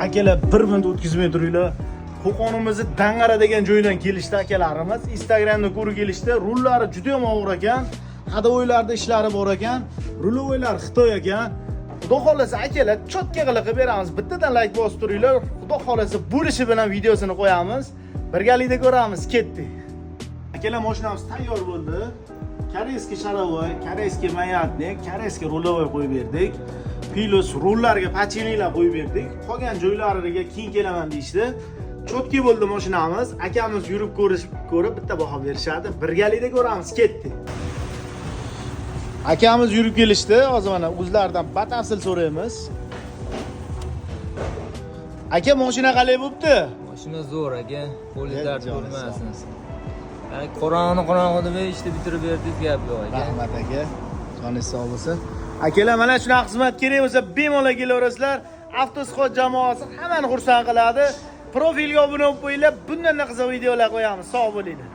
akalar 1 minut o'tkazmay turinglar. Qo'qonimizni Dang'ara degan joydan kelishdi akalarimiz. Instagramda ko'rib kelishdi. Rullari juda ham og'ir ekan. Hadovoylarda ishlari bor ekan. Rulovoylar Xitoy ekan. Xudo xolasa akalar chotka qilib beramiz. Bittadan like bosib turinglar. Xudo xolasa bo'lishi bilan videosini qo'yamiz. Birgalikda ko'ramiz. Ketdik. Akalar mashinamiz tayyor bo'ldi. Koreyskiy sharovoy, koreyskiy mayatnik, koreyskiy rulovoy qo'yib berdik. Plus rullarga pachiniklar qo'yib berdik. Qolgan joylariga keyin kelaman deyishdi. Chotki bo'ldi mashinamiz. Akamiz yurib ko'rib bitta baho berishadi. Birgalikda ko'ramiz. Ketdik. Akamiz yurib kelishdi. Hozir mana o'zlaridan batafsil so'raymiz. Aka, mashina qalay bo'libdi? Mashina zo'r aka, qo'li dard ko'rmasin. Qorong'i deb ishni bitirib berdik, gap yo'q aka. Rahmat aka. Joningiz sog' bo'lsin. Akalar, mana shunaqa xizmat kerak bo'lsa, bemalol kelaverasizlar. Avtosxod jamoasi hammani xursand qiladi. Profilga obuna bo'lib qo'yinglar. Bundan qiziq videolar qo'yamiz. Sog' bo'linglar.